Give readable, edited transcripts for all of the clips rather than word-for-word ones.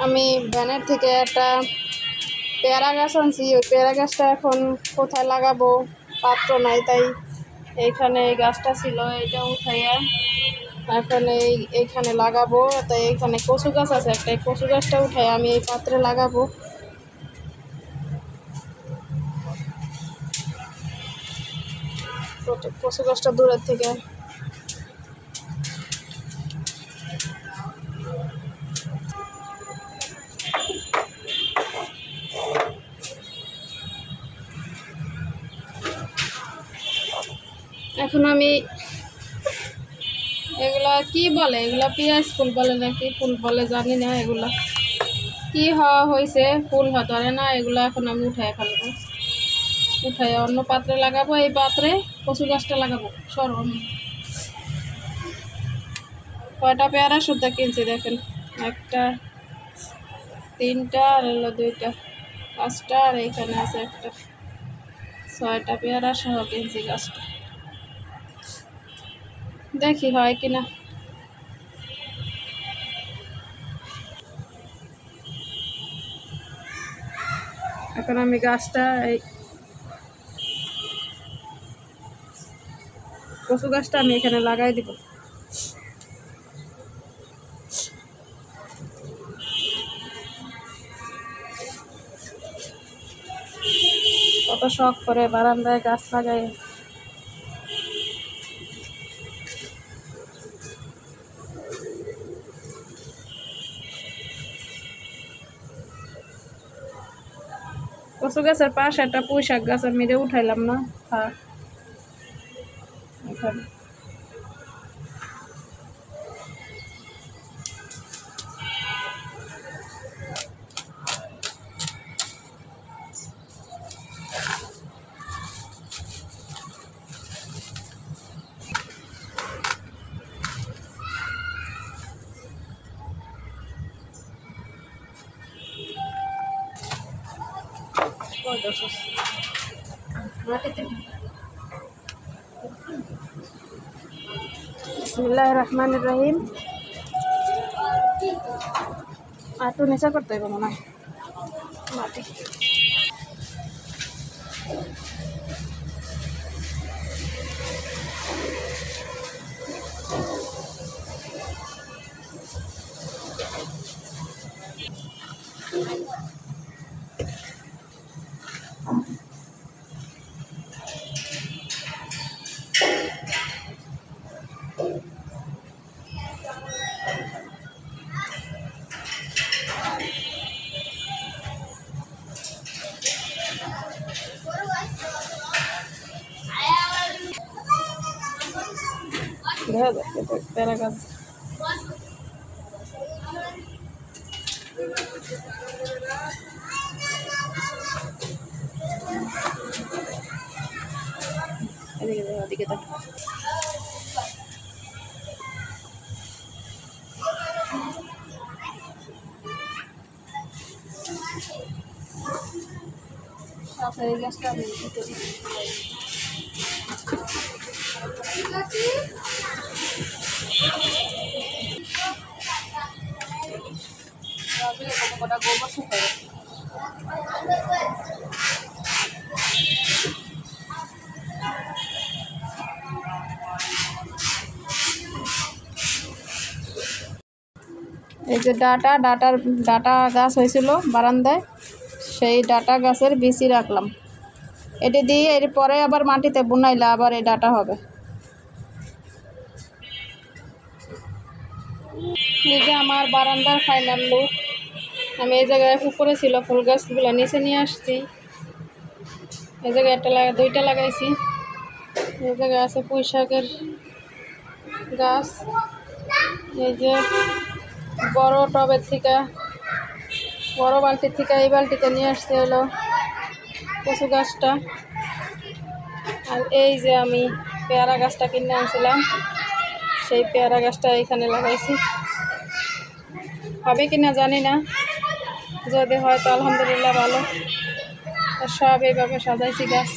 আমি ভ্যানের থেকে একটা পেয়ারা গাছ আনছি। ওই পেয়ারা গাছটা এখন কোথায় লাগাবো, পাত্র নাই, তাই এইখানে এই গাছটা ছিল, এইটা উঠাইয়া এখন এইখানে লাগাবো। তাই এইখানে কচু গাছ আছে একটা, এই কচু গাছটা উঠাই আমি এই পাত্রে লাগাবো। কচু গাছটা দূরের থেকে এখন আমি এগুলা কি বলে, এগুলা পেঁয়াজ ফুল বলে নাকি ফুল বলে জানি না, এগুলা কি হওয়া হয়েছে, ফুল ধরে না। এগুলা এখন আমি উঠাই ফেলবো, উঠাই অন্য পাত্রে লাগাবো। এই পাত্রে কচু গাছটা লাগাবো। সরম কয়টা পেয়ারা সুদ্ধা কিনছি দেখেন, একটা, তিনটা, আর হলো দুইটা, পাঁচটা, আর এইখানে আছে একটা, 6টা পেয়ারা সহ কিনছি গাছটা। দেখি হয় কিনা। এখন আমি গাছটা এই কচু গাছটা আমি এখানে লাগাই দিব। কত শখ করে বারান্দায় গাছ লাগাই। কচু গাছের পাশে একটা পুঁই শাক গাছ আমি উঠাইলাম না, থাক এখানে। বিসমিল্লাহিররহমানিররহিম। একটু নিচা করতে হবে মনে হয় মাটি। দেখা যাচ্ছে পেয়ারা গাছ। এদিকে দেখো। এই গাছটা আমি গোবর শুকাই এই যে ডাটা গাছ হয়েছিল বারান্দায়, সেই ডাটা গাছের বিচি রাখলাম। এটি দিয়ে এর পরে আবার মাটিতে বুনাইলে আবার এই ডাটা হবে। এই যে আমার বারান্দার ফাইনাল লুক। আমি এই জায়গায় উপরে ছিল ফুল গাছগুলো নিচে নিয়ে আসছি। এই জায়গায় দুইটা লাগাইছি। এই জায়গায় আছে পুঁই শাকের গাছ। এই যে বড় টবের থেকে, বড় বালতির থেকে এই বালতিতে নিয়ে আসতে হলো কচু গাছটা। আর এই যে আমি পেয়ারা গাছটা কিনে আনছিলাম, সেই পেয়ারা গাছটা এখানে লাগাইছি। হবে কিনা জানি না, যদি হয় তো আলহামদুলিল্লাহ ভালো। সব এইভাবে সাজাইছি গাছ।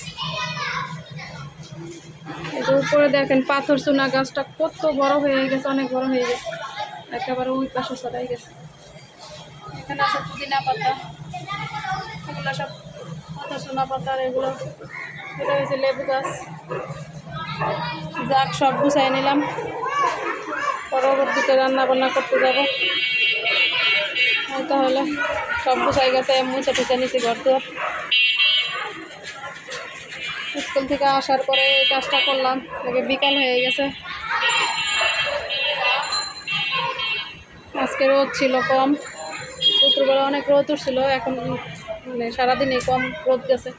উপরে দেখেন পাথর চুনা গাছটা কত বড় হয়ে গেছে, অনেক বড় হয়ে গেছে, একেবারে ওই পাশে সরাই গেছে। এখানে আছে পুদিনা পাতা, এগুলো সব পাতা সোনা পাতা, আর এগুলো এটা হচ্ছে লেবু গাছ। যাক, সব গুছাই নিলাম, পরবর্তীতে রান্না বান্না করতে যাবো। তাহলে সব গুছাই গেছে, মুছে টুচে নিছি ঘর দুয়ার। স্কুল থেকে আসার পরে এই কাজটা করলাম, বিকাল হয়ে গেছে। আজকে রোদ ছিল কম, দুপুরবেলা অনেক রোদ উঠছিল, এখন মানে সারাদিনই কম রোদ গেছে।